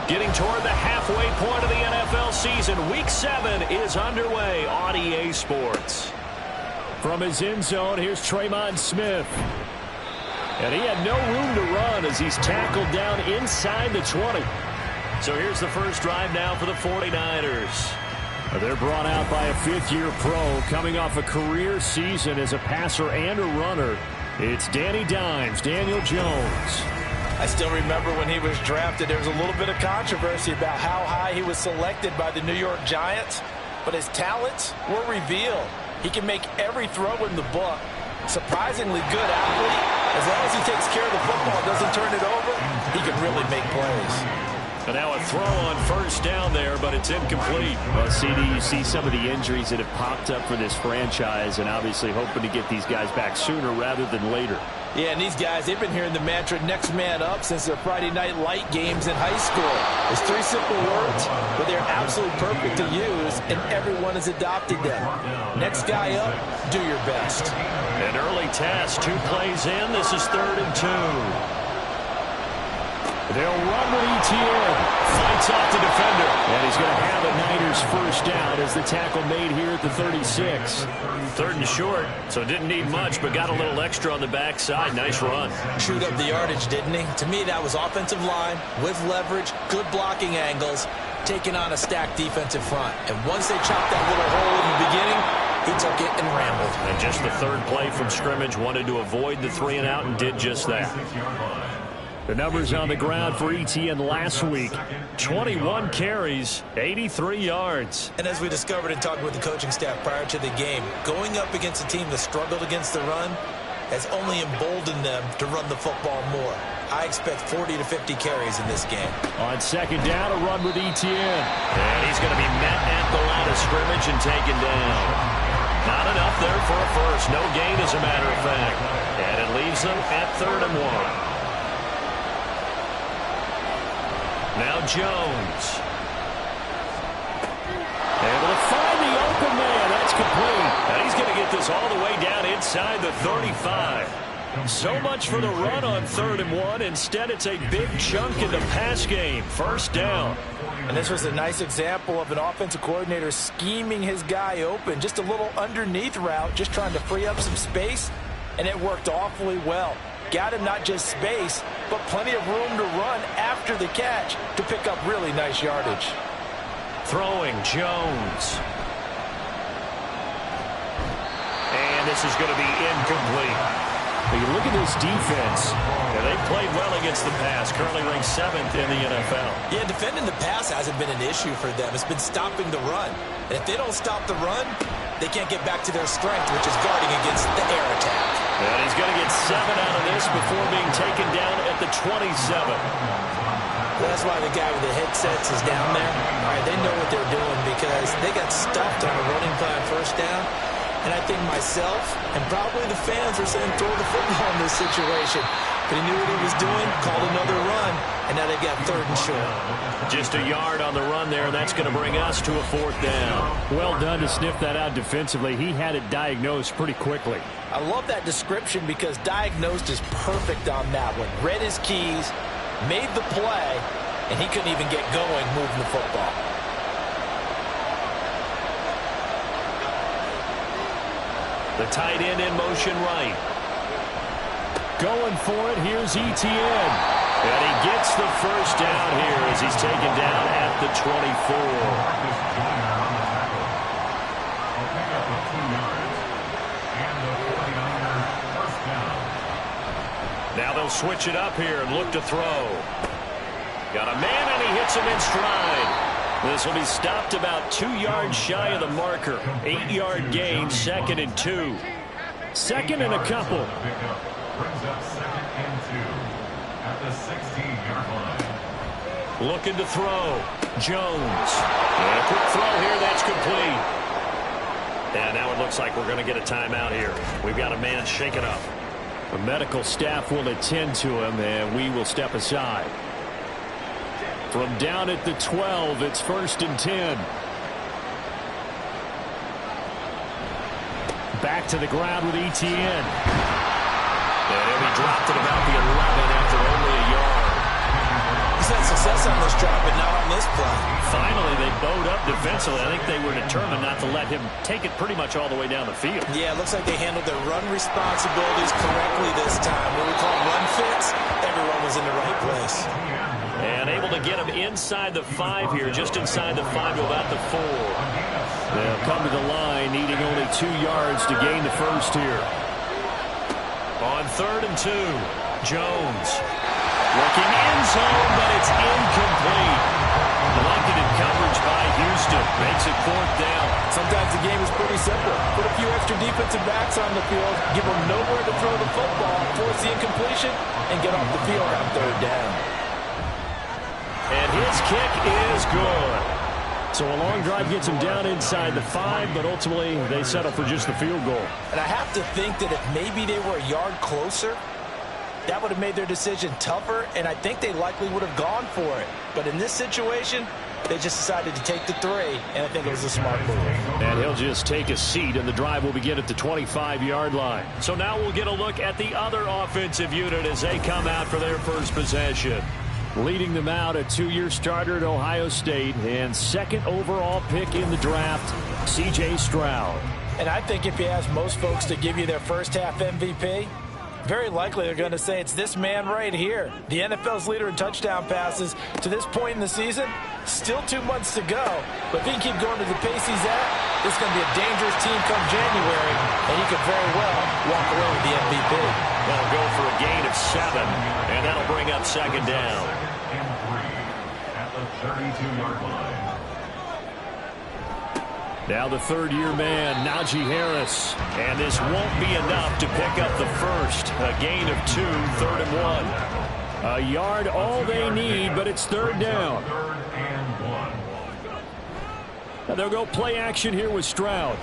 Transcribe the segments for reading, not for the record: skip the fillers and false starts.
Getting toward the halfway point of the NFL season, Week 7 is underway on EA Sports. From his end zone, here's Tremont Smith. And he had no room to run as he's tackled down inside the 20. So here's the first drive now for the 49ers. They're brought out by a fifth-year pro coming off a career season as a passer and a runner. It's Danny Dimes, Daniel Jones. I still remember when he was drafted, there was a little bit of controversy about how high he was selected by the New York Giants, but his talents were revealed. He can make every throw in the book. Surprisingly good athlete. As long as he takes care of the football, doesn't turn it over, he can really make plays. And now a throw on first down there, but it's incomplete. Well, CD, you see some of the injuries that have popped up for this franchise, and obviously hoping to get these guys back sooner rather than later. Yeah, and these guys, they've been hearing the mantra next man up since their Friday night light games in high school. It's 3 simple words, but they're absolutely perfect to use, and everyone has adopted them. Next guy up, do your best. An early test, 2 plays in. This is 3rd and 2. They'll run with ETN. Fights off the defender. And he's going to have a Niners first down as the tackle made here at the 36. 3rd and short, so didn't need much, but got a little extra on the backside. Nice run. Chewed up the yardage, didn't he? To me, that was offensive line with leverage, good blocking angles, taking on a stacked defensive front. And once they chopped that little hole in the beginning, he took it and rambled. And just the 3rd play from scrimmage, wanted to avoid the 3 and out and did just that. The numbers on the ground for ETN last week. 21 carries, 83 yards. And as we discovered in talking with the coaching staff prior to the game, going up against a team that struggled against the run has only emboldened them to run the football more. I expect 40 to 50 carries in this game. On 2nd down, a run with ETN. And he's going to be met at the line of scrimmage and taken down. Not enough there for a first. No gain, as a matter of fact. And it leaves them at 3rd and 1. Now Jones. Able to find the open man. That's complete. And he's going to get this all the way down inside the 35. So much for the run on 3rd and 1. Instead, it's a big chunk in the pass game. First down. And this was a nice example of an offensive coordinator scheming his guy open. Just a little underneath route, just trying to free up some space. And it worked awfully well. Got him not just space, but plenty of room to run after the catch to pick up really nice yardage. Throwing, Jones. And this is going to be incomplete. But you look at this defense. Yeah, they played well against the pass, currently ranked 7th in the NFL. Yeah, defending the pass hasn't been an issue for them. It's been stopping the run. And if they don't stop the run, they can't get back to their strength, which is guarding against the air attack. And he's going to get 7 out of this before being taken down at the 27. That's why the guy with the headsets is down there. All right, they know what they're doing because they got stuffed on a running play on first down. And I think myself and probably the fans are saying throw the football in this situation. But he knew what he was doing, called another run, and now they've got 3rd and short. Just a yard on the run there, and that's going to bring us to a 4th down. Well done to sniff that out defensively. He had it diagnosed pretty quickly. I love that description because diagnosed is perfect on that one. Read his keys, made the play, and he couldn't even get going moving the football. The tight end in motion right. Going for it, here's ETN. And he gets the first down here as he's taken down at the 24. Now they'll switch it up here and look to throw. Got a man and he hits him in stride. This will be stopped about 2 yards shy of the marker. 8-yard gain, 2nd and 2. 2nd and a couple. Brings up 2nd and 2 at the 16-yard line. Looking to throw. Jones. And a quick throw here, that's complete. And now it looks like we're going to get a timeout here. We've got a man shaken up. The medical staff will attend to him, and we will step aside. From down at the 12, it's 1st and 10. Back to the ground with ETN. And he'll be dropped at about the 11 after only a yard. He's had success on this drive, but not on this play. Finally, they bowed up defensively. I think they were determined not to let him take it pretty much all the way down the field. Yeah, it looks like they handled their run responsibilities correctly this time. What we call run fits, everyone was in the right place. And able to get him inside the 5 here, just inside the 5 to about the 4. They'll come to the line, needing only 2 yards to gain the first here. On 3rd and 2, Jones. Looking end zone, but it's incomplete. Blanketed coverage by Houston. Makes it 4th down. Sometimes the game is pretty simple. Put a few extra defensive backs on the field, give them nowhere to throw the football, force the incompletion, and get off the field on 3rd down. And his kick is good. So a long drive gets him down inside the 5, but ultimately they settle for just the field goal. And I have to think that if maybe they were a yard closer, that would have made their decision tougher, and I think they likely would have gone for it. But in this situation, they just decided to take the 3, and I think it was a smart move. And he'll just take a seat, and the drive will begin at the 25-yard line. So now we'll get a look at the other offensive unit as they come out for their first possession. Leading them out, a 2-year starter at Ohio State, and 2nd overall pick in the draft, C.J. Stroud. And I think if you ask most folks to give you their first-half MVP, very likely they're going to say it's this man right here. The NFL's leader in touchdown passes to this point in the season. Still 2 months to go. But if he can keep going to the pace he's at, this is going to be a dangerous team come January, and he could very well walk away with the MVP. They'll go for a gain of 7, and that'll bring up 2nd down. And 3 at the 32-yard line. Now the 3rd-year man, Najee Harris. And this won't be enough to pick up the first. A gain of 2, 3rd and 1. A yard all they need, but it's 3rd down. 3rd and 1. Now they'll go play action here with Stroud.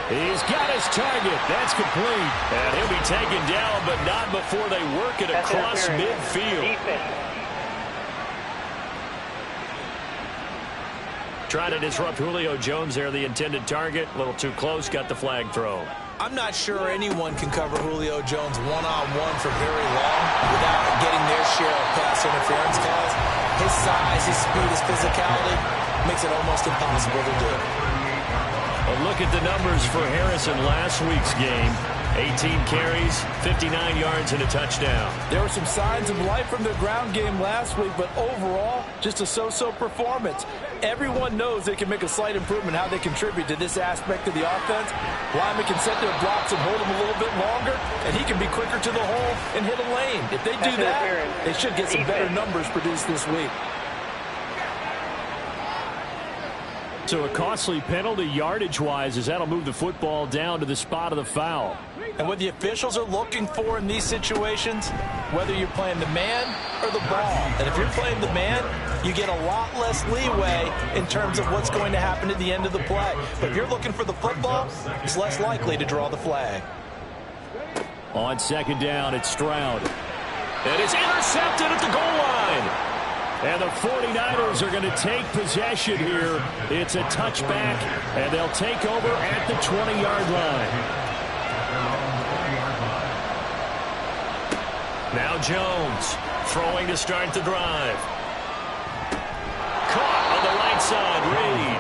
He's got his target. That's complete. And he'll be taken down, but not before they work it across midfield. Trying to disrupt Julio Jones there, the intended target. A little too close, got the flag thrown. I'm not sure anyone can cover Julio Jones one-on-one for very long without getting their share of pass interference calls. His size, his speed, his physicality makes it almost impossible to do. A look at the numbers for Harris in last week's game. 18 carries, 59 yards, and a touchdown. There were some signs of life from their ground game last week, but overall, just a so-so performance. Everyone knows they can make a slight improvement how they contribute to this aspect of the offense. Lyman can set their blocks and hold them a little bit longer, and he can be quicker to the hole and hit a lane. If they do that, they should get some better numbers produced this week. So a costly penalty yardage-wise as that'll move the football down to the spot of the foul. And what the officials are looking for in these situations, whether you're playing the man or the ball. And if you're playing the man, you get a lot less leeway in terms of what's going to happen at the end of the play. But if you're looking for the football, it's less likely to draw the flag. On 2nd down, it's Stroud. And it's intercepted at the goal line. And the 49ers are going to take possession here. It's a touchback, and they'll take over at the 20-yard line. Now Jones throwing to start the drive. Caught on the right side, Reed.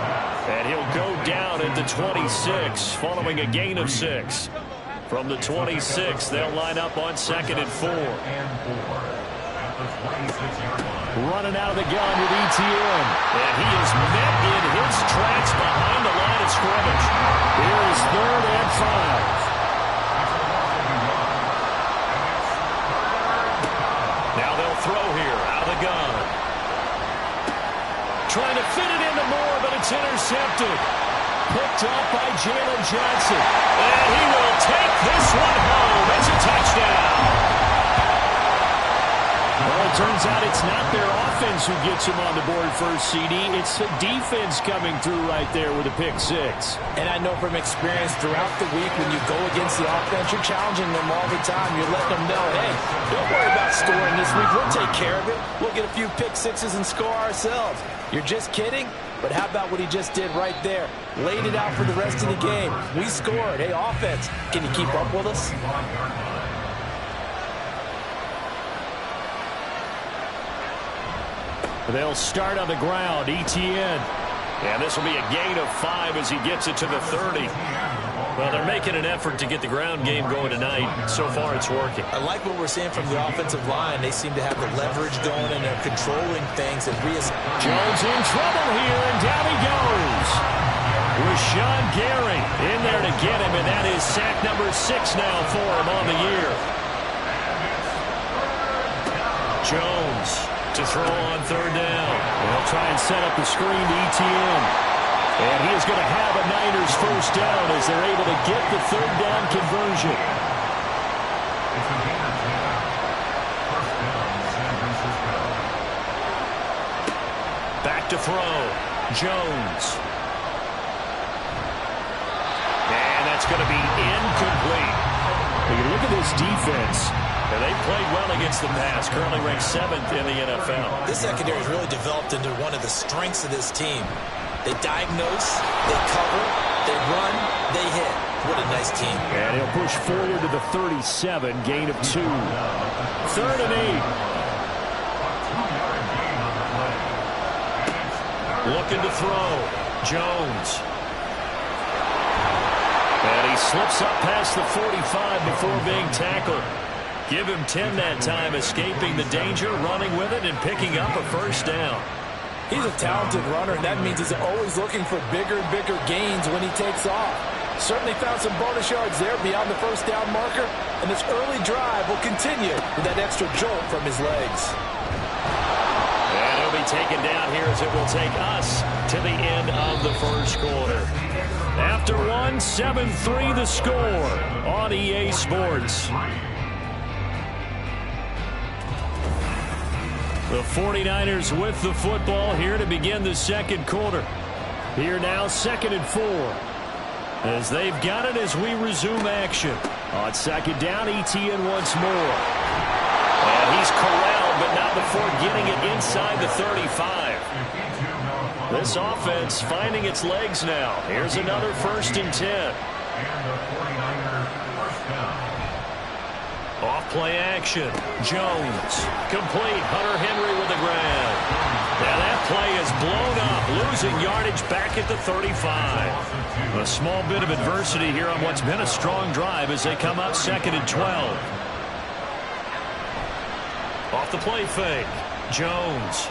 And he'll go down at the 26 following a gain of 6. From the 26, they'll line up on 2nd and 4. Running out of the gun with ETN. And he is met in his tracks behind the line of scrimmage. Here is 3rd and 5. Now they'll throw here out of the gun. Trying to fit it into Moore, but it's intercepted. Picked up by Jalen Johnson. And he will take this one home. It's a touchdown. Well, it turns out it's not their offense who gets him on the board first, CD. It's the defense coming through right there with a pick 6. And I know from experience throughout the week when you go against the offense, you're challenging them all the time. You're letting them know, hey, don't worry about scoring this week. We'll take care of it. We'll get a few pick 6s and score ourselves. You're just kidding? But how about what he just did right there? Laid it out for the rest of the game. We scored. Hey, offense, can you keep up with us? They'll start on the ground. Etienne. And this will be a gain of 5 as he gets it to the 30. Well, they're making an effort to get the ground game going tonight. So far, it's working. I like what we're seeing from the offensive line. They seem to have the leverage going, and they're controlling things. Jones in trouble here, and down he goes. Rashawn Gary in there to get him, and that is sack number 6 now for him on the year. Jones to throw on 3rd down. They'll try and set up the screen to Etienne. And he is going to have a Niners first down as they're able to get the 3rd down conversion. Back to throw. Jones. And that's going to be incomplete. When you look at this defense, and they played well against the pass, currently ranked 7th in the NFL. This secondary has really developed into one of the strengths of this team. They diagnose, they cover, they run, they hit. What a nice team. And he'll push forward to the 37, gain of 2. 3rd and 8. Looking to throw. Jones. And he slips up past the 45 before being tackled. Give him 10 that time, escaping the danger, running with it, and picking up a first down. He's a talented runner, and that means he's always looking for bigger and bigger gains when he takes off. Certainly found some bonus yards there beyond the first down marker, and this early drive will continue with that extra jolt from his legs. And he'll be taken down here as it will take us to the end of the first quarter. After 1, 7-3 the score on EA Sports. The 49ers with the football here to begin the second quarter. Here now, 2nd and 4. As they've got it as we resume action. On 2nd down, Etienne once more. And he's corralled, but not before getting it inside the 35. This offense finding its legs now. Here's another 1st and 10. Off play action. Jones. Complete. Hunter Henry with the grab. Now that play is blown up. Losing yardage back at the 35. A small bit of adversity here on what's been a strong drive as they come up 2nd and 12. Off the play fake. Jones.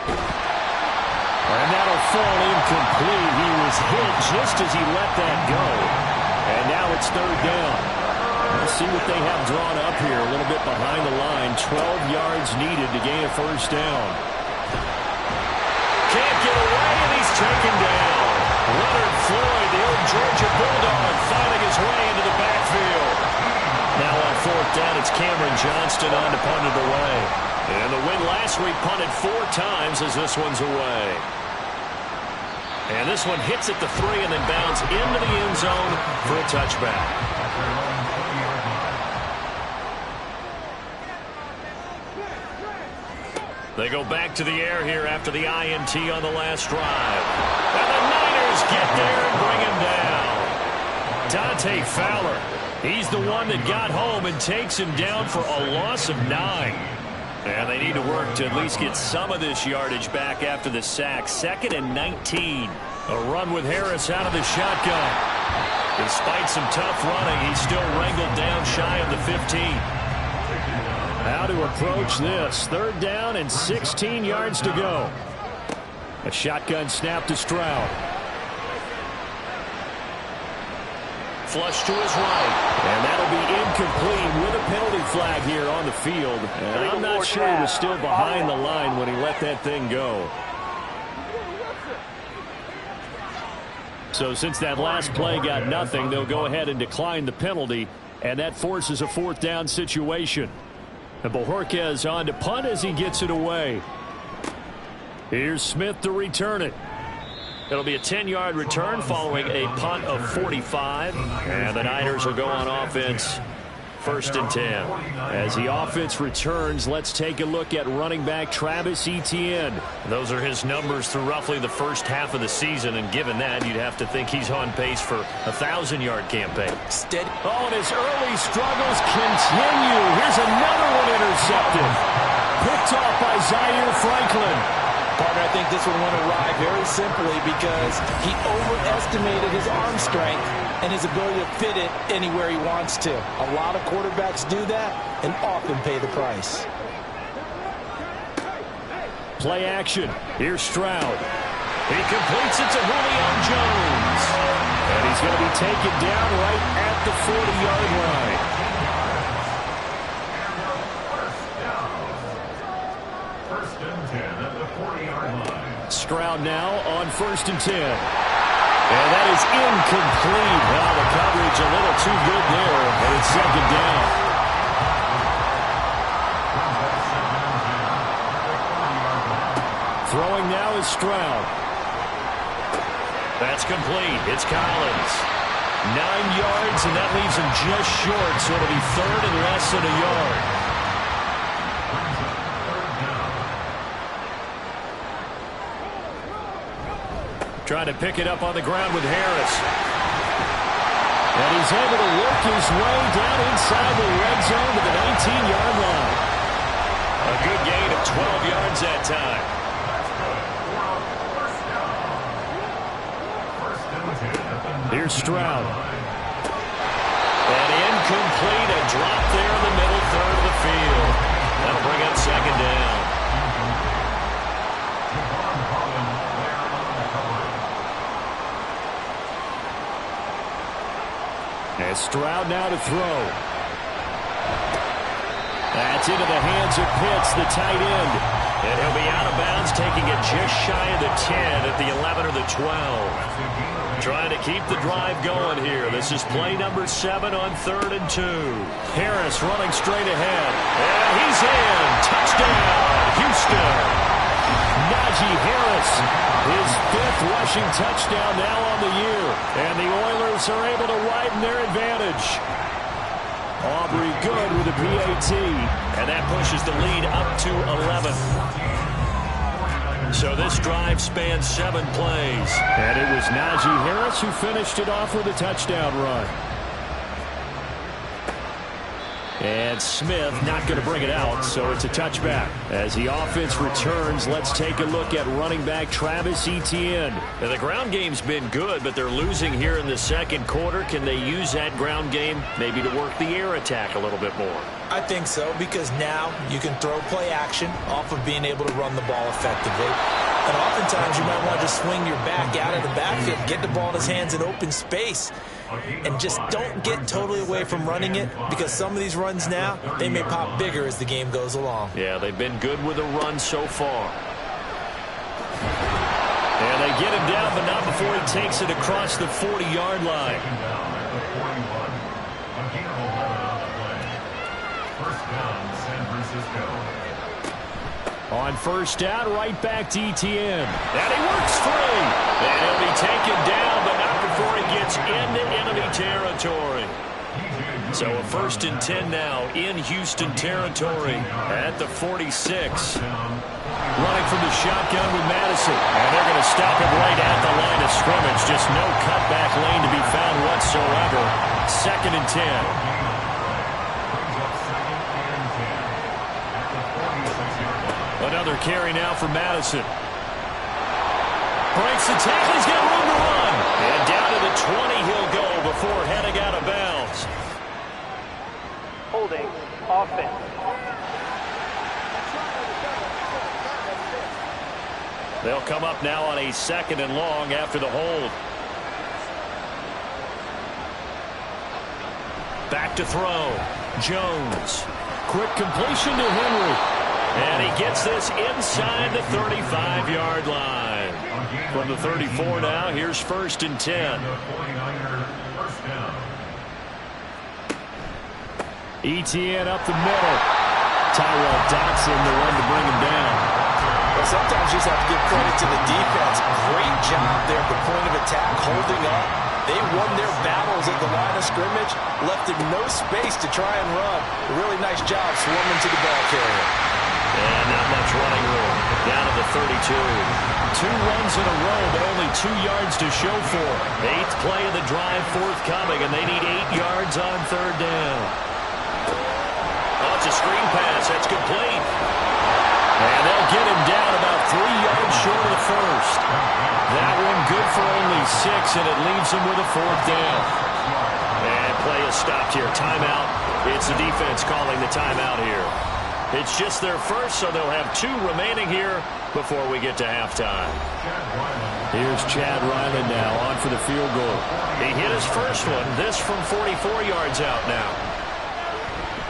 And that'll fall incomplete. He was hit just as he let that go. And now it's 3rd down. Let's see what they have drawn up here. A little bit behind the line. 12 yards needed to gain a first down. Can't get away, and he's taken down. Leonard Floyd, the old Georgia Bulldog, finding his way into the backfield. Now on 4th down, it's Cameron Johnston on to punt it away. And the win last week punted 4 times as this one's away. And this one hits at the 3 and then bounds into the end zone for a touchback. They go back to the air here after the INT on the last drive. And the Niners get there and bring him down. Dante Fowler, he's the one that got home and takes him down for a loss of 9. And they need to work to at least get some of this yardage back after the sack. 2nd and 19. A run with Harris out of the shotgun. Despite some tough running, he's still wrangled down shy of the 15. How to approach this. 3rd down and 16 yards to go. A shotgun snap to Stroud. Flush to his right. And that'll be incomplete with a penalty flag here on the field. And I'm not sure he was still behind the line when he let that thing go. So since that last play got nothing, they'll go ahead and decline the penalty. And that forces a 4th down situation. And Bojorquez on to punt as he gets it away. Here's Smith to return it. It'll be a 10-yard return following a punt of 45. And the Niners will go on offense 1st and 10. As the offense returns, let's take a look at running back Travis Etienne. Those are his numbers through roughly the first half of the season, and given that, you'd have to think he's on pace for a 1,000-yard campaign. Steady. Oh, and his early struggles continue. Here's another one intercepted. picked off by Zaire Franklin. Partner, I think this one went awry very simply because he overestimated his arm strength and his ability to fit it anywhere he wants to. A lot of quarterbacks do that and often pay the price. Play action. Here's Stroud. He completes it to Julio Jones. And he's going to be taken down right at the 40-yard line. First and 10 at the 40-yard line. Stroud now on 1st and 10. And that is incomplete. Well, the coverage a little too good there, and it's 2nd down. Throwing now is Stroud. That's complete. It's Collins. 9 yards, and that leaves him just short, so it'll be 3rd and less than a yard. Trying to pick it up on the ground with Harris. And he's able to work his way down inside the red zone to the 19-yard line. A good gain of 12 yards that time. Here's Stroud. And incomplete, a drop there in the middle third of the field. That'll bring up 2nd down. And Stroud now to throw. That's into the hands of Pitts, the tight end. And he'll be out of bounds, taking it just shy of the 10 at the 11 or the 12. Trying to keep the drive going here. This is play number 7 on 3rd and 2. Harris running straight ahead. And he's in. Touchdown, Houston. Najee Harris, his 5th rushing touchdown now on the year. And the Oilers are able to widen their advantage. Aubrey good with a PAT. And that pushes the lead up to 11. So this drive spans 7 plays. And it was Najee Harris who finished it off with a touchdown run. And Smith not going to bring it out, so it's a touchback. As the offense returns, let's take a look at running back Travis Etienne. Now, the ground game's been good, but they're losing here in the 2nd quarter. Can they use that ground game maybe to work the air attack a little bit more? I think so, because now you can throw play action off of being able to run the ball effectively. And oftentimes you might want to just swing your back out of the backfield, get the ball in his hands in open space, and just don't get totally away from running it, because some of these runs now, they may pop bigger as the game goes along. Yeah, they've been good with a run so far. And they get him down, but not before he takes it across the 40-yard line. On 1st down, right back to Etienne. And he works free. And he'll be taken down, but not before he gets into enemy territory. So a 1st and 10 now in Houston territory at the 46. Running from the shotgun with Madison. And they're going to stop him right at the line of scrimmage. Just no cutback lane to be found whatsoever. 2nd and 10. Another carry now for Madison. Breaks the tackle. He's got room to run. And down to the 20 he'll go before heading out of bounds. Holding offense. They'll come up now on a 2nd and long after the hold. Back to throw. Jones. Quick completion to Henry. And he gets this inside the 35-yard line. From the 34 now, here's 1st and 10. Etienne up the middle. Tyrell Dodson, the one to bring him down. Well, sometimes you just have to give credit to the defense. Great job there at the point of attack, holding up. They won their battles at the line of scrimmage, left him no space to try and run. A really nice job swarming to the ball carrier. And not much running room. Down to the 32. 2 runs in a row, but only 2 yards to show for. 8th play of the drive forthcoming, and they need 8 yards on 3rd down. Oh, it's a screen pass. That's complete. first. That one good for only 6, and it leaves them with a 4th down. And play is stopped here. Timeout. It's the defense calling the timeout here. It's just their first, so they'll have 2 remaining here before we get to halftime. Here's Chad Ryland now on for the field goal. He hit his first one. This from 44 yards out now.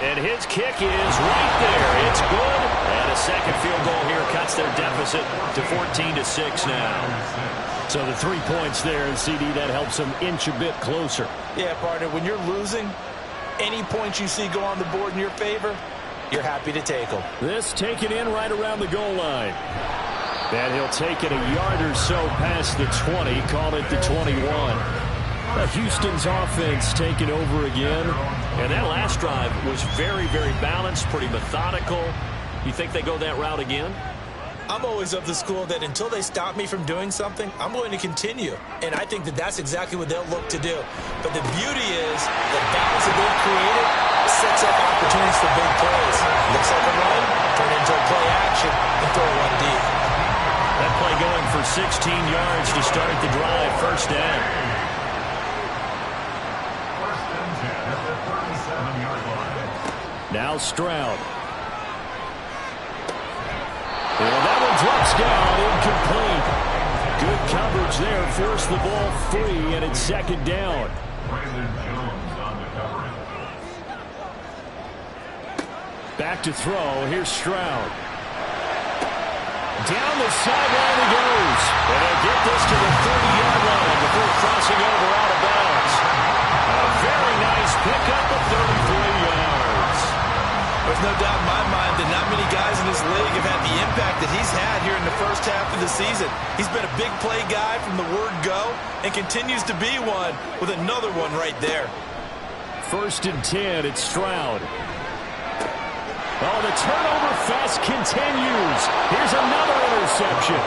And his kick is right there. It's good. And a second field goal here cuts their deficit to 14-6 now. So the 3 points there, and CD, that helps them inch a bit closer. Yeah, partner, when you're losing, any points you see go on the board in your favor, you're happy to take them. This taken in right around the goal line. And he'll take it a yard or so past the 20, call it the 21. Houston's offense taking over again. And that last drive was very, very balanced, pretty methodical. You think they go that route again? I'm always of the school that until they stop me from doing something, I'm going to continue. And I think that that's exactly what they'll look to do. But the beauty is the balance that they've created sets up opportunities for big plays. Looks like a run, turn into a play action, and throw one deep. That play going for 16 yards to start the drive, first down. First and 10 at the 37-yard line. Now Stroud. Well, that one drops down, incomplete. Good coverage there, forced the ball free, and it's second down. Brandon Jones on the coverage. Back to throw, here's Stroud. Down the sideline he goes. And they'll get this to the 30-yard line before crossing over out of bounds. A very nice pickup of 33 yards. There's no doubt in my mind that not many guys in this league have had the impact that he's had here in the first half of the season. He's been a big play guy from the word go and continues to be one with another one right there. First and 10, it's Stroud. Oh, the turnover fest continues. Here's another interception.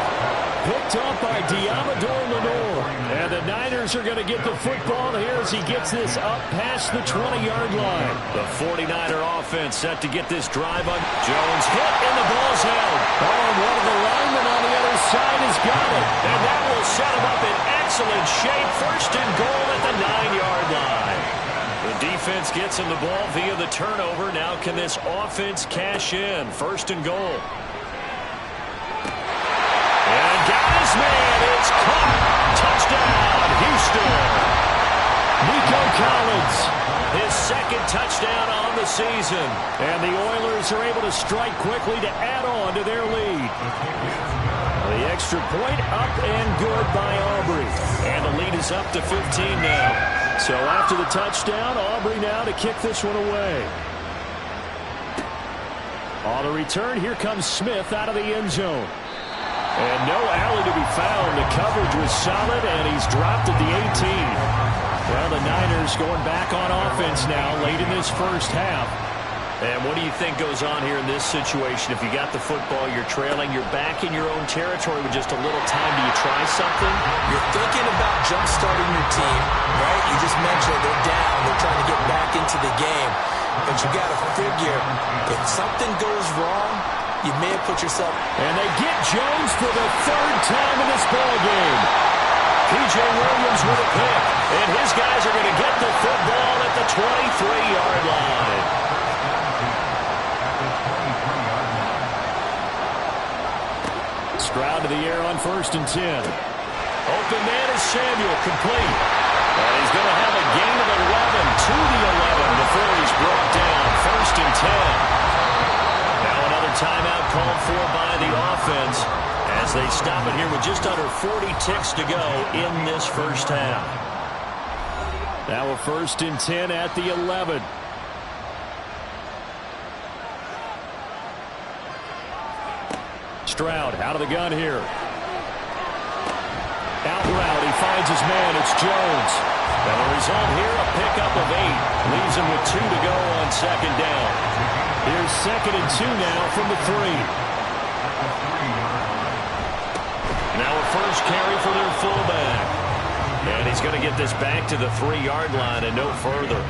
Picked up by Diamador Lenore. And the Niners are going to get the football here as he gets this up past the 20-yard line. The 49er offense set to get this drive on. Jones hit and the ball's held. Oh, and one of the linemen on the other side has got it. And that will set him up in excellent shape. First and goal at the 9-yard line. The defense gets him the ball via the turnover. Now can this offense cash in? First and goal. And got his man. It's caught. Touchdown, Houston. Nico Collins. His second touchdown on the season. And the Oilers are able to strike quickly to add on to their lead. The extra point up and good by Aubrey. And the lead is up to 15 now. So after the touchdown, Aubrey now to kick this one away. On the return, here comes Smith out of the end zone. And no alley to be found. The coverage was solid, and he's dropped at the 18. Well, the Niners going back on offense now late in this first half. And what do you think goes on here in this situation? If you got the football, you're trailing, you're back in your own territory with just a little time. Do you try something? You're thinking about jump-starting your team, right? You just mentioned they're down. They're trying to get back into the game. But you got to figure, if something goes wrong, you may have put yourself. And they get Jones for the third time in this ballgame. P.J. Williams with a pick. And his guys are going to get the football at the 23-yard line. Stroud to the air on first and 10. Open man is Samuel, complete. And he's going to have a gain of 11 to the 11 before he's brought down. First and 10. Now another timeout called for by the offense as they stop it here with just under 40 ticks to go in this first half. Now a first and 10 at the 11. Stroud out of the gun here. Out route, he finds his man. It's Jones. And the result here, a pickup of 8. Leaves him with 2 to go on second down. Here's second and 2 now from the 3. Now a first carry for their fullback. And he's going to get this back to the 3-yard line and no further.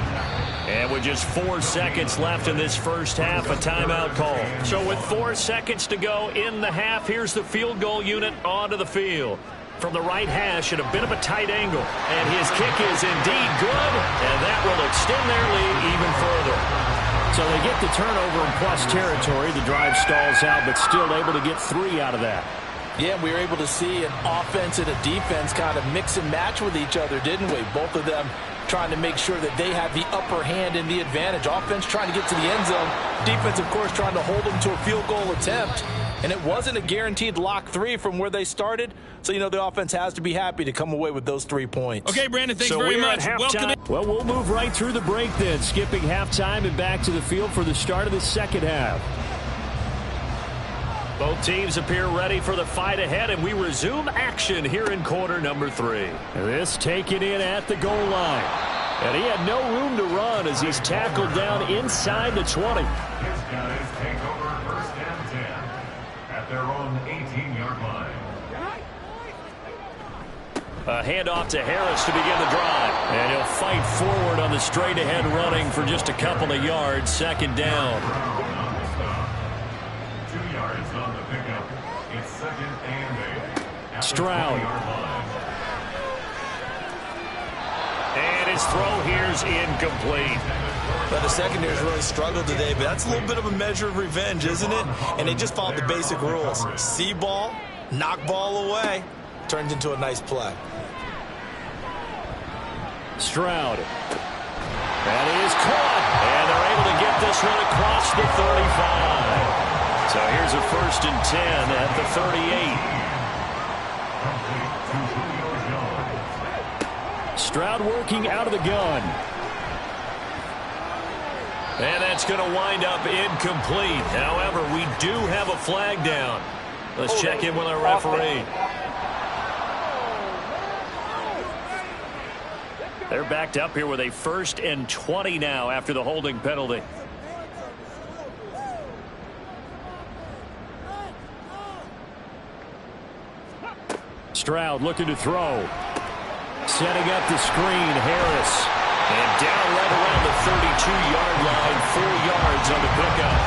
And with just 4 seconds left in this first half, a timeout call. So with 4 seconds to go in the half, here's the field goal unit onto the field. From the right hash at a bit of a tight angle. And his kick is indeed good, and that will extend their lead even further. So they get the turnover in plus territory. The drive stalls out, but still able to get 3 out of that. Yeah, we were able to see an offense and a defense kind of mix and match with each other, didn't we? Both of them trying to make sure that they have the upper hand and the advantage. Offense trying to get to the end zone. Defense, of course, trying to hold them to a field goal attempt. And it wasn't a guaranteed lock 3 from where they started. So, you know, the offense has to be happy to come away with those 3 points. Okay, Brandon, thanks very much. Welcome in. Well, we'll move right through the break then, skipping halftime and back to the field for the start of the second half. Both teams appear ready for the fight ahead, and we resume action here in quarter number 3. This taken in at the goal line. And he had no room to run as he's tackled down inside the 20. His guys take over first and 10 at their own 18-yard line. A handoff to Harris to begin the drive. And he'll fight forward on the straight-ahead running for just a couple of yards. Second down. 2 yards on the pickup. It's second and 8. Stroud. And his throw here's incomplete. But the secondary's really struggled today, but that's a little bit of a measure of revenge, isn't it? And they just followed the basic rules. See ball, knock ball away. Turns into a nice play. Stroud. That is caught. And they're able to get this one across the 35. So here's a first and 10 at the 38. Stroud working out of the gun. And that's going to wind up incomplete. However, we do have a flag down. Let's check in with our referee. They're backed up here with a first and 20 now after the holding penalty. Stroud looking to throw. Setting up the screen, Harris. And down right around the 32-yard line, 4 yards on the pickup.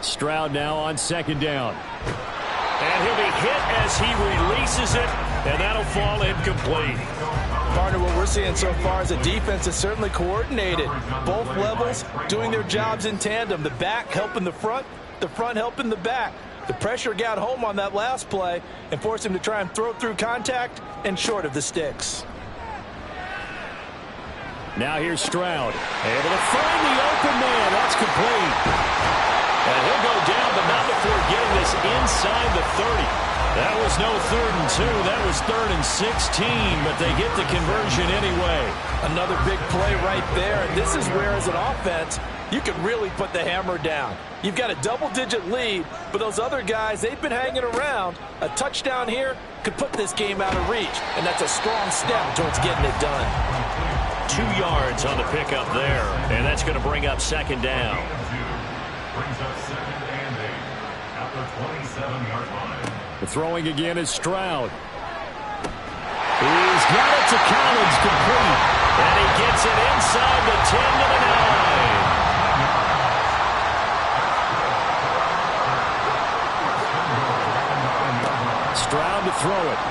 Stroud now on second down. And he'll be hit as he releases it, and that'll fall incomplete. Partner, what we're seeing so far is a defense that's certainly coordinated. Both levels doing their jobs in tandem. The back helping the front helping the back. The pressure got home on that last play and forced him to try and throw through contact and short of the sticks. Now here's Stroud. Able to find the open man. That's complete. And he'll go down, but not before getting this inside the 30. That was no 3rd and 2. That was 3rd and 16, but they get the conversion anyway. Another big play right there. And this is where, as an offense, you can really put the hammer down. You've got a double-digit lead, but those other guys, they've been hanging around. A touchdown here could put this game out of reach, and that's a strong step towards getting it done. 2 yards on the pickup there, and that's going to bring up second down. Brings up second and 8 at the 27-yard line. The throwing again is Stroud. He's got it to Collins, complete. And he gets it inside the 10 to the 9. Stroud to throw it.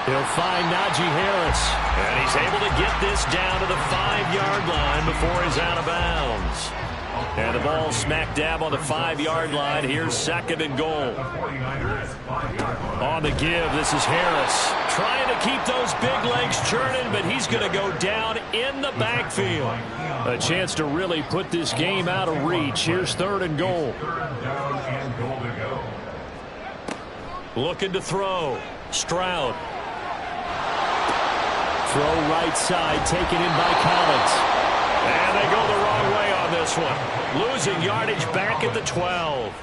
He'll find Najee Harris. And he's able to get this down to the 5-yard line before he's out of bounds. And the ball smack dab on the 5-yard line. Here's second and goal. On the give, this is Harris. Trying to keep those big legs churning, but he's going to go down in the backfield. A chance to really put this game out of reach. Here's 3rd and goal. Looking to throw. Stroud. Throw right side, taken in by Collins. And they go the wrong way on this one. Losing yardage back at the 12.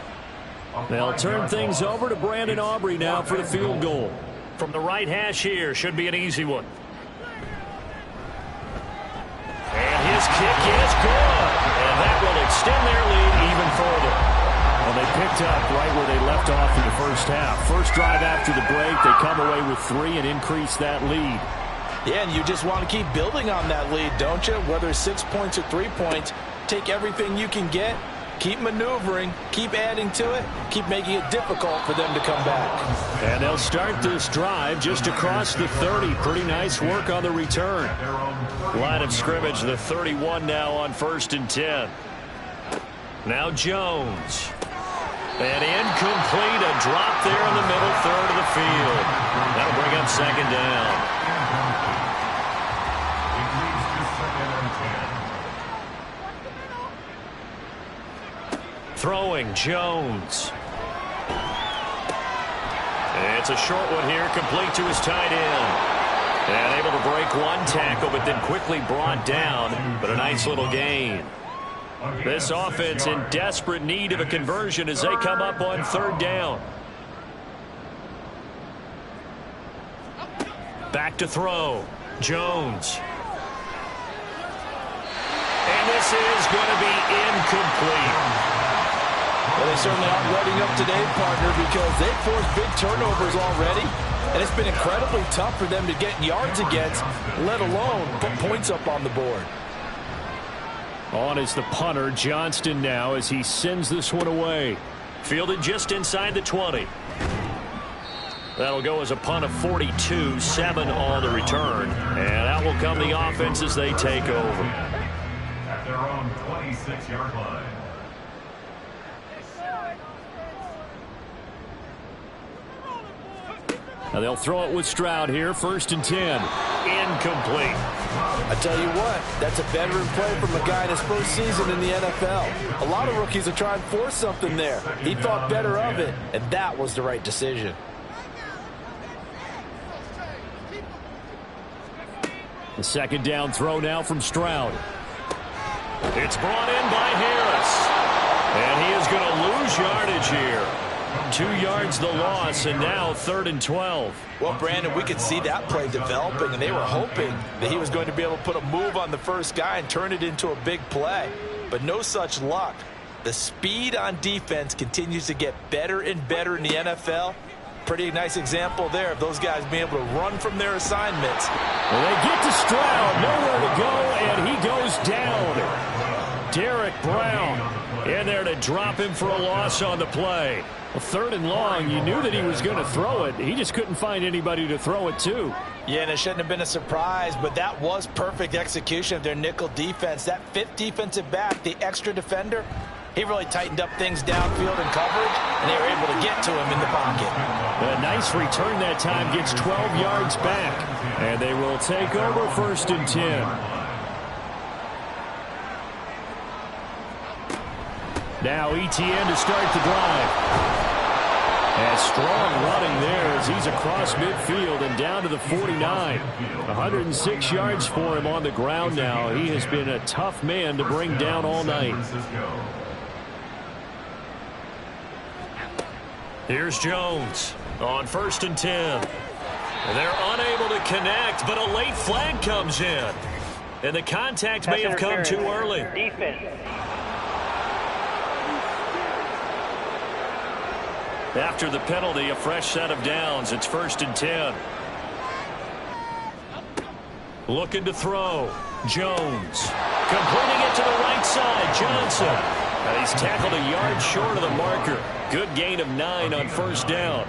They'll turn things over to Brandon Aubrey now for the field goal. From the right hash here, should be an easy one. And his kick is extend their lead even further. Well, they picked up right where they left off in the first half. First drive after the break, they come away with 3 and increase that lead. Yeah, and you just want to keep building on that lead, don't you? Whether it's 6 points or 3 points, take everything you can get, keep maneuvering, keep adding to it, keep making it difficult for them to come back. And they'll start this drive just across the 30. Pretty nice work on the return. Line of scrimmage, the 31 now on 1st and 10. Now Jones. And incomplete, a drop there in the middle third of the field. That'll bring up 2nd down. Throwing Jones. It's a short one here, complete to his tight end. And able to break one tackle, but then quickly brought down. But a nice little gain. This offense in desperate need of a conversion as they come up on 3rd down. Back to throw. Jones. And this is going to be incomplete. Well, they certainly aren't letting up today, partner, because they've forced big turnovers already. And it's been incredibly tough for them to get yards against, let alone put points up on the board. On is the punter, Johnston, now as he sends this one away. Fielded just inside the 20. That'll go as a punt of 42, 7 on the return. And out will come the offense as they take over. At their own 26-yard line. Now they'll throw it with Stroud here, 1st and 10. Incomplete. I tell you what, that's a veteran play from a guy in his first season in the NFL. A lot of rookies are trying to force something there. He thought better of it, and that was the right decision. The 2nd down throw now from Stroud. It's brought in by Harris. And he is going to lose yardage here. 2 yards the loss, and now 3rd and 12. Well, Brandon, we could see that play developing, and they were hoping that he was going to be able to put a move on the first guy and turn it into a big play. But no such luck. The speed on defense continues to get better and better in the NFL. Pretty nice example there of those guys being able to run from their assignments. Well, they get to Stroud, nowhere to go, and he goes down. Derek Brown in there to drop him for a loss on the play. Well, 3rd and long, you knew that he was going to throw it. He just couldn't find anybody to throw it to. Yeah, and it shouldn't have been a surprise, but that was perfect execution of their nickel defense. That 5th defensive back, the extra defender, he really tightened up things downfield in coverage, and they were able to get to him in the pocket. A nice return that time, gets 12 yards back. And they will take over 1st and 10. Now ETN to start the drive. And strong running there as he's across midfield and down to the 49. 106 yards for him on the ground now. He has been a tough man to bring down all night. Here's Jones on 1st and 10. And they're unable to connect, but a late flag comes in. And the contact may have come too early. Defense. After the penalty, a fresh set of downs. It's 1st and 10. Looking to throw. Jones. Completing it to the right side. Johnson. And he's tackled a yard short of the marker. Good gain of 9 on 1st down.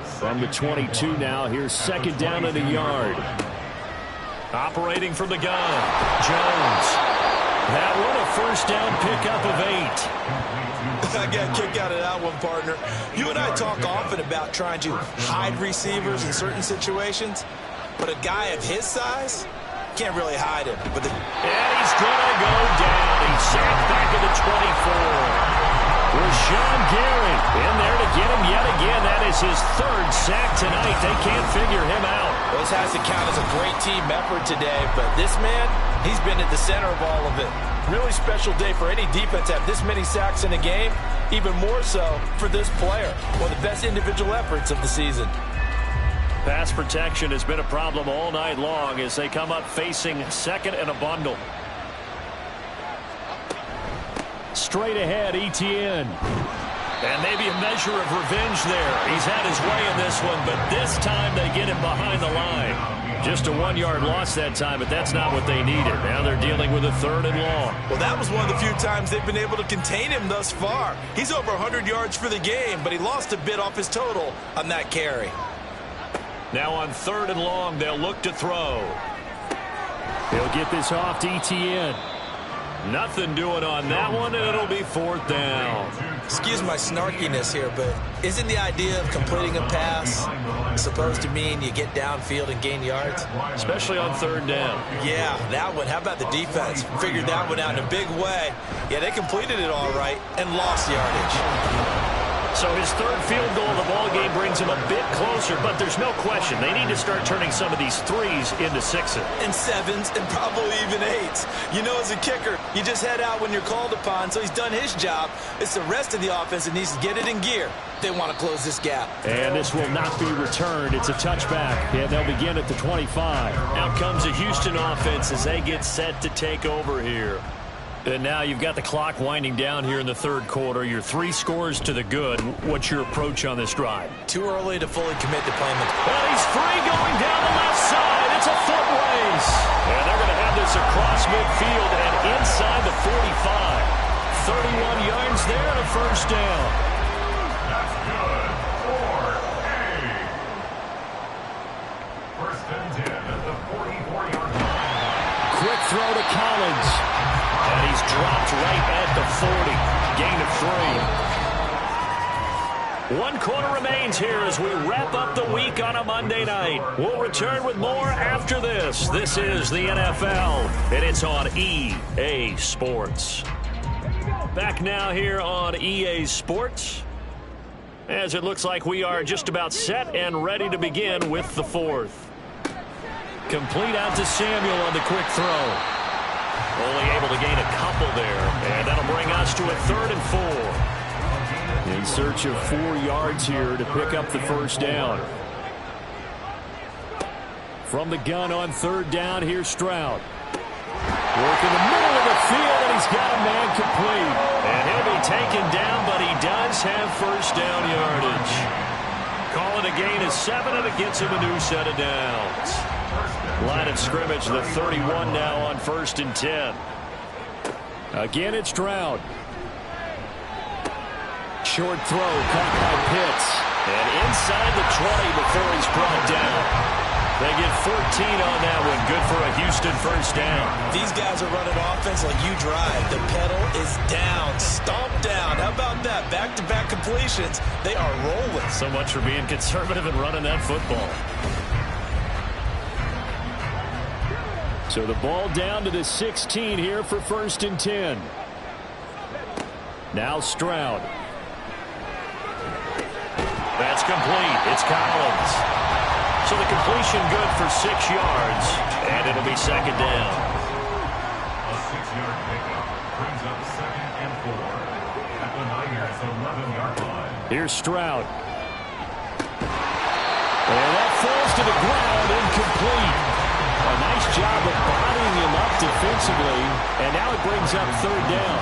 From the 22 now. Here's 2nd down and a yard. Operating from the gun. Jones. That one a 1st down pickup of 8. I got a kick out of that one, partner. You and I talk often about trying to hide receivers in certain situations, but a guy of his size can't really hide him. And he's going to go down. He's sacked back at the 24. Rashawn Gary in there to get him yet again. That is his 3rd sack tonight. They can't figure him out. Well, this has to count as a great team effort today, but this man, he's been at the center of all of it. Really special day for any defense to have this many sacks in a game, even more so for this player. One of the best individual efforts of the season. Pass protection has been a problem all night long as they come up facing 2nd and a bundle. straight ahead, ETN. And maybe a measure of revenge there. He's had his way in this one, but this time they get him behind the line. Just a 1-yard loss that time, but that's not what they needed. Now they're dealing with a 3rd and long. Well, that was one of the few times they've been able to contain him thus far. He's over 100 yards for the game, but he lost a bit off his total on that carry. Now on 3rd and long, they'll look to throw. He'll get this off to ETN. Nothing doing on that one, and it'll be 4th down. Excuse my snarkiness here, but isn't the idea of completing a pass supposed to mean you get downfield and gain yards? Especially on 3rd down. Yeah, that one. How about the defense? Figured that one out in a big way. Yeah, they completed it all right and lost yardage. So his 3rd field goal of the ball game brings him a bit closer, but there's no question they need to start turning some of these 3s into 6s. And 7s and probably even 8s. You know, as a kicker, you just head out when you're called upon, so he's done his job. It's the rest of the offense that needs to get it in gear. They want to close this gap. And this will not be returned. It's a touchback, and they'll begin at the 25. Out comes the Houston offense as they get set to take over here. And now you've got the clock winding down here in the 3rd quarter. Your 3 scores to the good. What's your approach on this drive? Too early to fully commit to playing. Well, he's free going down the left side. It's a foot race. And they're going to have this across midfield and inside the 45. 31 yards there and a 1st down. That's good for A. 1st and 10 at the 44-yard line. Quick throw to Collins. And he's dropped right at the 40. Gain of 3. 1 quarter remains here as we wrap up the week on a Monday night. We'll return with more after this. This is the NFL, and it's on EA Sports. Back now here on EA Sports, as it looks like we are just about set and ready to begin with the 4th. Complete out to Samuel on the quick throw. Only able to gain a couple there, and that'll bring us to a 3rd and 4. In search of 4 yards here to pick up the 1st down. From the gun on 3rd down, here's Stroud. Work in the middle of the field, and he's got a man complete. And he'll be taken down, but he does have 1st down yardage. Call it a gain of 7, and it gets him a new set of downs. Line of scrimmage, the 31 now on 1st and 10. Again, it's Stroud. Short throw caught by Pitts. And inside the 20 before he's brought down. They get 14 on that one. Good for a Houston 1st down. These guys are running offense like you drive. The pedal is down. Stomp down. How about that? Back-to-back completions. They are rolling. So much for being conservative and running that football. So the ball down to the 16 here for 1st and 10. Now Stroud. That's complete. It's Collins. So the completion good for 6 yards, and it'll be 2nd down. A 6-yard pickup brings up 2nd and 4 at the Niners' 11-yard line. Here's Stroud. And that falls to the ground, incomplete. A nice job of bodying him up defensively, and now it brings up 3rd down.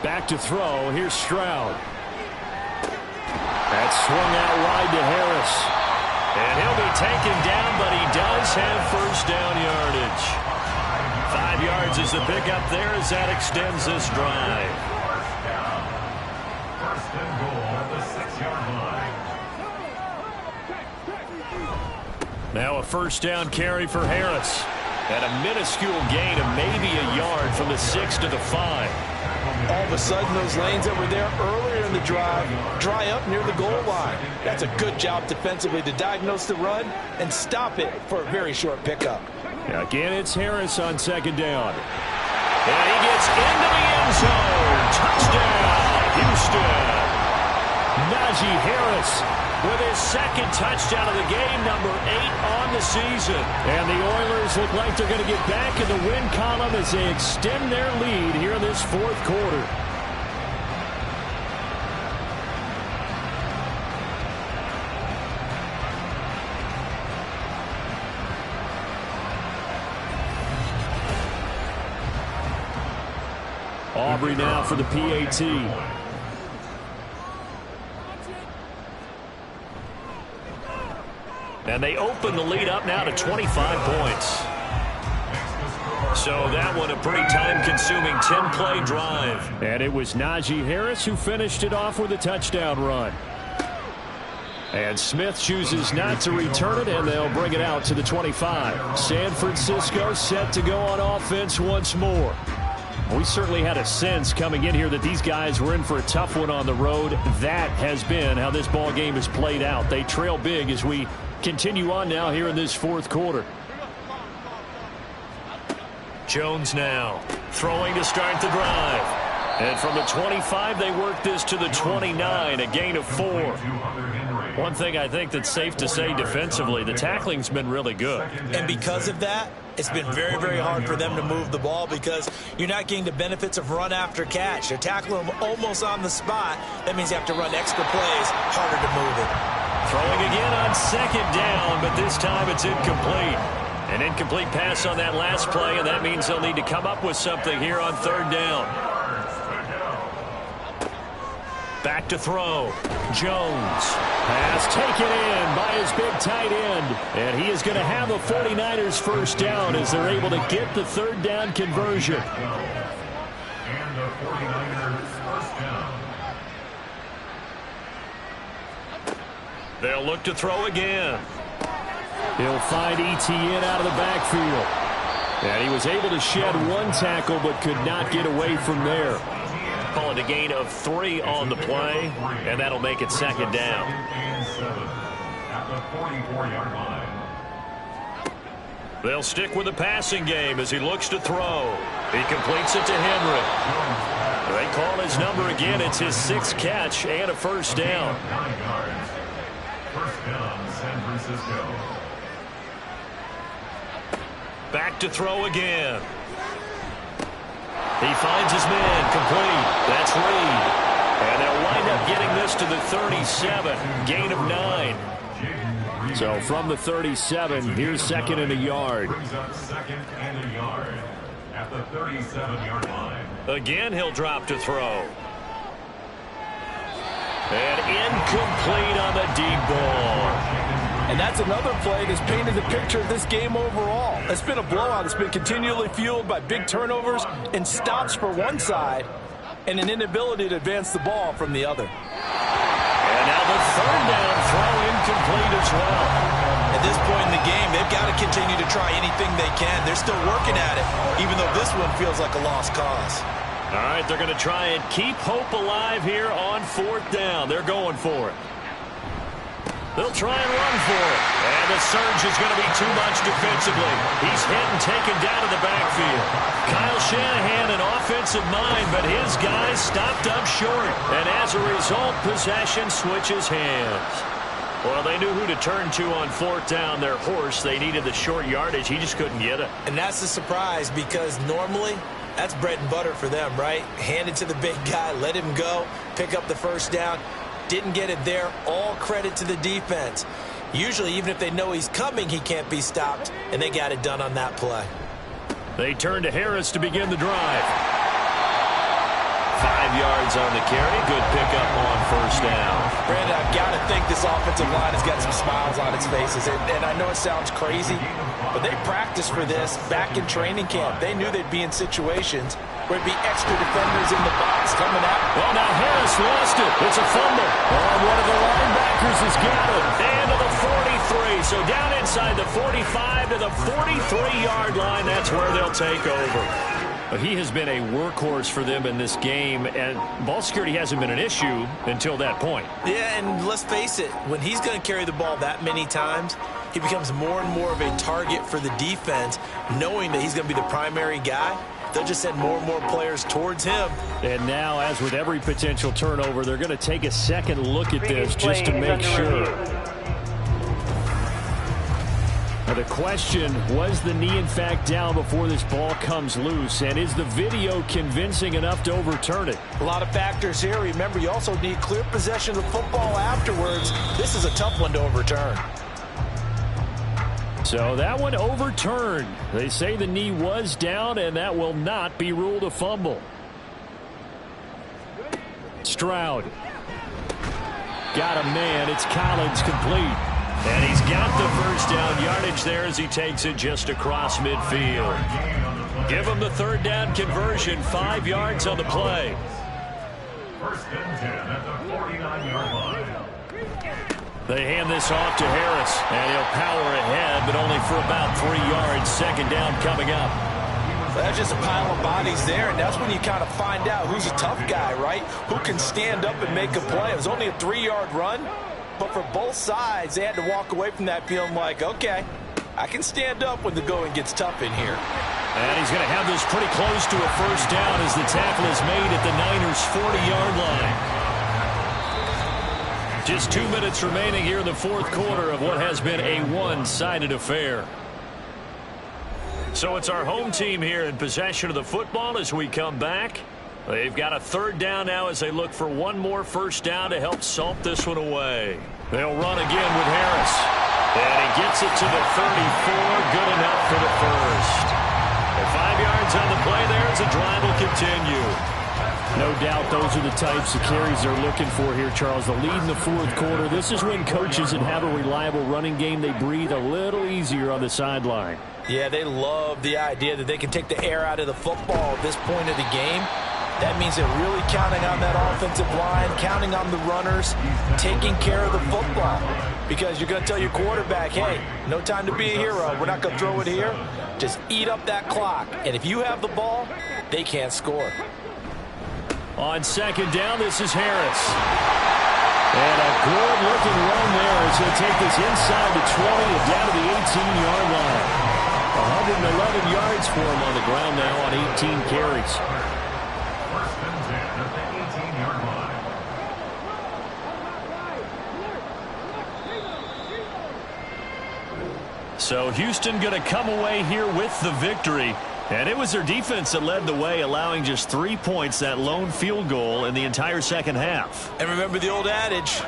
Back to throw. Here's Stroud. That's swung out wide to Harris. And he'll be taken down, but he does have 1st down yardage. 5 yards is the pickup there as that extends this drive. Now a 1st down carry for Harris. And a minuscule gain of maybe a yard from the 6 to the 5. All of a sudden, those lanes that were there earlier in the drive dry up near the goal line. That's a good job defensively to diagnose the run and stop it for a very short pickup. Again, it's Harris on 2nd down. And he gets into the end zone. Touchdown, Houston. Najee Harris with his 2nd touchdown of the game, number 8 on the season. And the Oilers look like they're going to get back in the win column as they extend their lead here in this 4th quarter. Aubrey now for the PAT. And they open the lead up now to 25 points. So that one a pretty time-consuming 10-play drive. And it was Najee Harris who finished it off with a touchdown run. And Smith chooses not to return it, and they'll bring it out to the 25. San Francisco set to go on offense once more. We certainly had a sense coming in here that these guys were in for a tough one on the road. That has been how this ball game has played out. They trail big as we continue on now here in this fourth quarter. Jones now throwing to start the drive. And from the 25, they work this to the 29, a gain of 4. One thing I think that's safe to say defensively, the tackling's been really good. And because of that, it's been very, very hard for them to move the ball because you're not getting the benefits of run after catch. They're tackling them almost on the spot. That means you have to run extra plays, harder to move it. Throwing again on second down, but this time it's incomplete. An incomplete pass on that last play, and that means they'll need to come up with something here on third down. Back to throw. Jones. Pass taken in by his big tight end. And he is going to have a 49ers first down as they're able to get the third down conversion. And the 49ers first down. They'll look to throw again. He'll find Etienne out of the backfield. And he was able to shed one tackle but could not get away from there. Call it a gain of 3 on the play, and that'll make it second down. At the 44-yard line. They'll stick with the passing game as he looks to throw. He completes it to Henry. They call his number again. It's his 6th catch and a first down. 9 yards. First down, San Francisco. Back to throw again. He finds his man complete. That's Reed. And they'll wind up getting this to the 37. Gain of 9. So from the 37, here's second and a yard. Brings up second and a yard at the 37-yard line. Again, he'll drop to throw. And incomplete on the deep ball. And that's another play that's painted the picture of this game overall. It's been a blowout. It's been continually fueled by big turnovers and stops for one side and an inability to advance the ball from the other. And now the third down throw incomplete as well. At this point in the game, they've got to continue to try anything they can. They're still working at it, even though this one feels like a lost cause. All right, they're going to try and keep hope alive here on fourth down. They're going for it. They'll try and run for it. And the surge is going to be too much defensively. He's hit and taken down to the backfield. Kyle Shanahan, an offensive mind, but his guys stopped up short. And as a result, possession switches hands. Well, they knew who to turn to on fourth down. Their horse, they needed the short yardage. He just couldn't get it. And that's the surprise because normally that's bread and butter for them, right? Hand it to the big guy, let him go, pick up the first down. Didn't get it there. All credit to the defense. Usually, even if they know he's coming, he can't be stopped, and they got it done on that play. They turn to Harris to begin the drive. 5 yards on the carry. Good pickup on first down. Brandon, I've got to think this offensive line has got some smiles on its faces. And I know it sounds crazy, but they practiced for this back in training camp. They knew they'd be in situations where it'd be extra defenders in the box coming out. Well, now Harris lost it. It's a fumble. And one of the linebackers has got it. And to the 43. So down inside the 45 to the 43-yard line. That's where they'll take over. He has been a workhorse for them in this game, and ball security hasn't been an issue until that point. Yeah, and let's face it, when he's going to carry the ball that many times, he becomes more and more of a target for the defense, knowing that he's going to be the primary guy. They'll just send more and more players towards him. And now, as with every potential turnover, they're going to take a second look at this just to make sure. Now the question, was the knee in fact down before this ball comes loose? And is the video convincing enough to overturn it? A lot of factors here. Remember, you also need clear possession of football afterwards. This is a tough one to overturn. So that one overturned. They say the knee was down, and that will not be ruled a fumble. Stroud. Got a man. It's Collins complete. And he's got the first down yardage there as he takes it just across midfield. Give him the third down conversion, 5 yards on the play. First and 10 at the 49-yard line. They hand this off to Harris, and he'll power ahead, but only for about 3 yards. Second down coming up. So that's just a pile of bodies there, and that's when you kind of find out who's a tough guy, right? Who can stand up and make a play. It was only a 3-yard run, but for both sides, they had to walk away from that feeling like, okay, I can stand up when the going gets tough in here. And he's going to have this pretty close to a first down as the tackle is made at the Niners' 40-yard line. Just 2 minutes remaining here in the fourth quarter of what has been a one-sided affair. So it's our home team here in possession of the football as we come back. They've got a third down now as they look for one more first down to help salt this one away. They'll run again with Harris. And he gets it to the 34. Good enough for the first. And 5 yards on the play there as the drive will continue. No doubt those are the types of carries they're looking for here, Charles. The lead in the fourth quarter. This is when coaches that have a reliable running game, they breathe a little easier on the sideline. Yeah, they love the idea that they can take the air out of the football at this point of the game. That means they're really counting on that offensive line, counting on the runners, taking care of the football. Because you're going to tell your quarterback, hey, no time to be a hero. We're not going to throw it here. Just eat up that clock. And if you have the ball, they can't score. On second down, this is Harris. And a good-looking run there as he'll take this inside the 20 and down to the 18-yard line. 111 yards for him on the ground now on 18 carries. First and 10 at the 18-yard line. So Houston going to come away here with the victory. And it was their defense that led the way, allowing just 3 points, that lone field goal in the entire second half. And remember the old adage,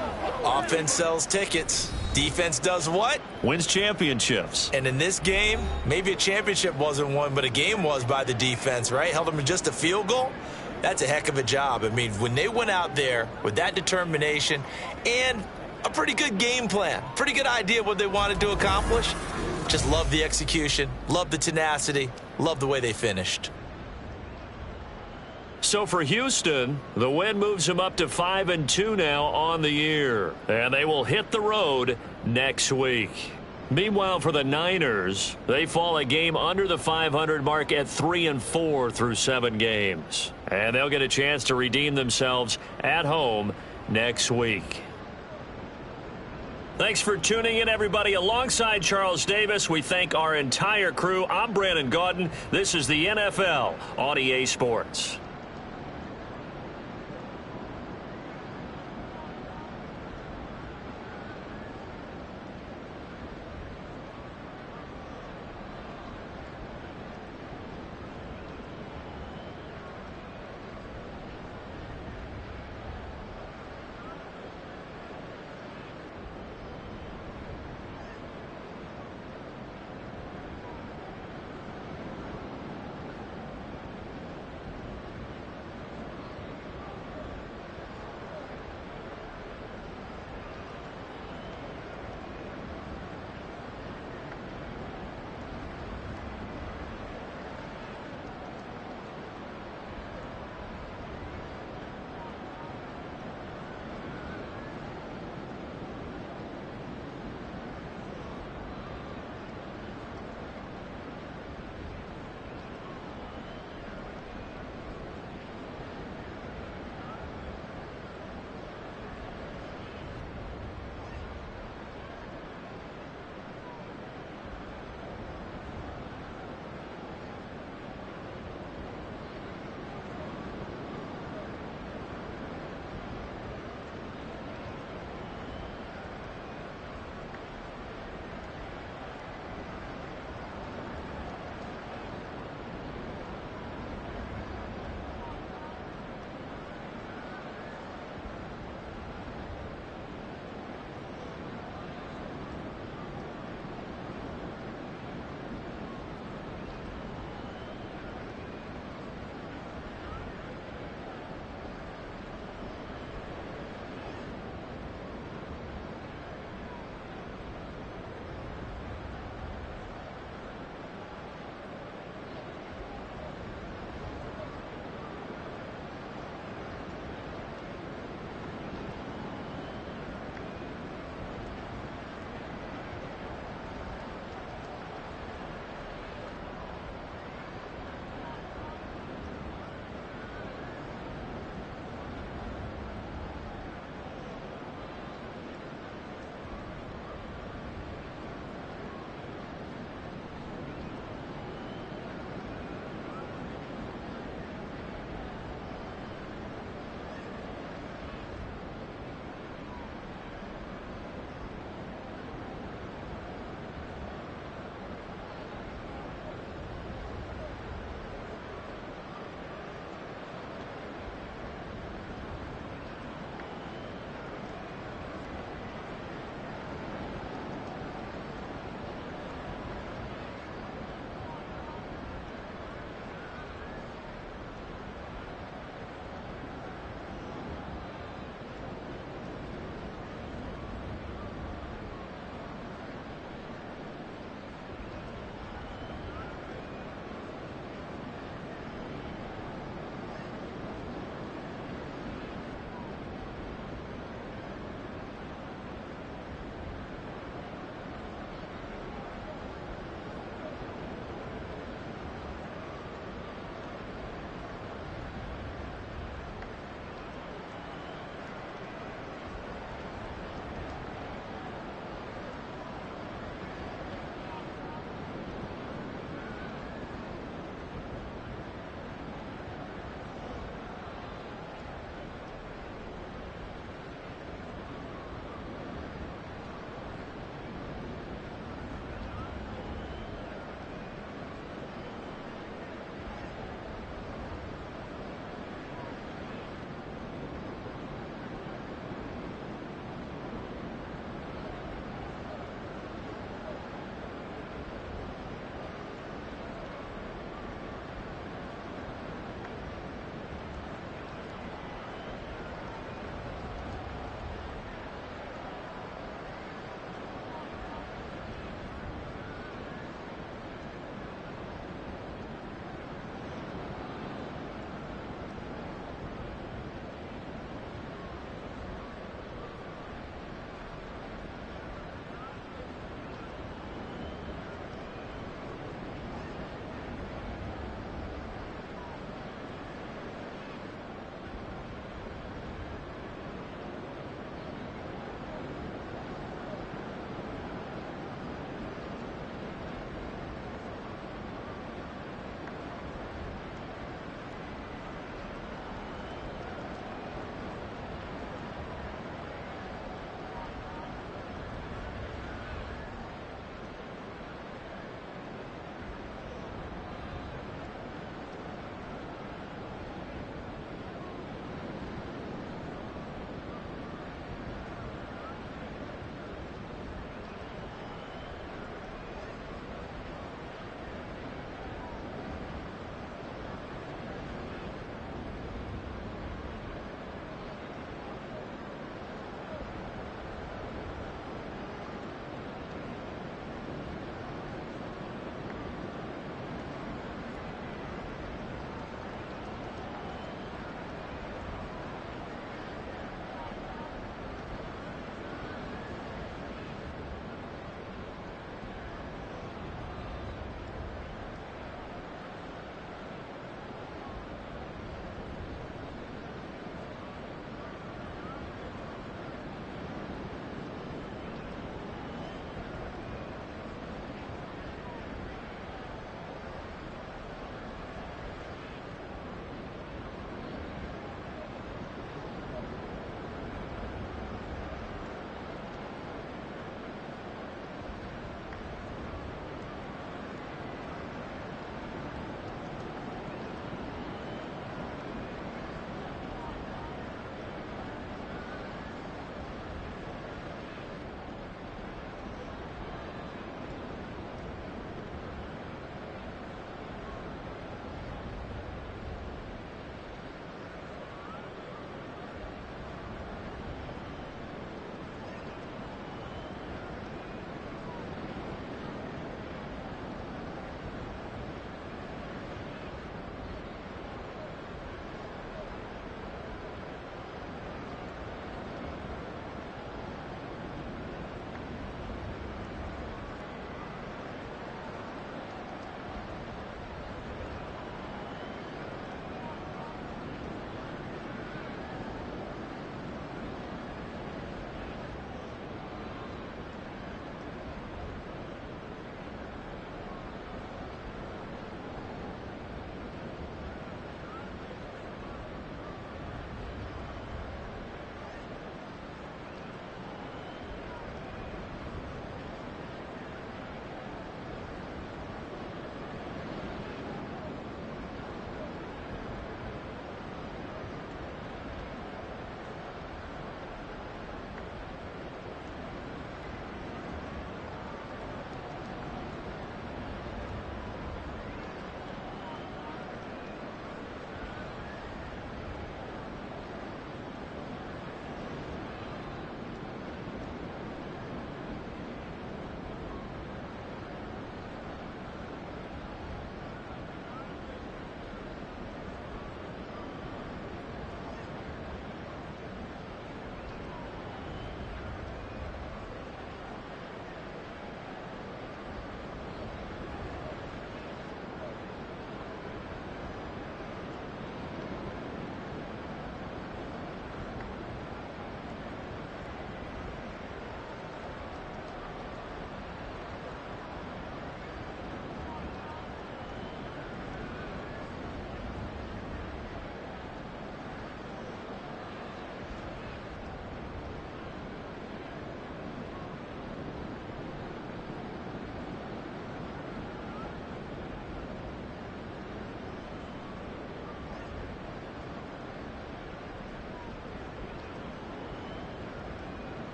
offense sells tickets. Defense does what? Wins championships. And in this game, maybe a championship wasn't won, but a game was by the defense, right? Held them to just a field goal. That's a heck of a job. I mean, when they went out there with that determination and a pretty good game plan, pretty good idea what they wanted to accomplish, just love the execution, love the tenacity, love the way they finished. So for Houston, the win moves them up to 5-2 now on the year. And they will hit the road next week. Meanwhile, for the Niners, they fall a game under the 500 mark at 3-4 through 7 games. And they'll get a chance to redeem themselves at home next week. Thanks for tuning in, everybody. Alongside Charles Davis, we thank our entire crew. I'm Brandon Gaudin. This is the NFL on EA Sports.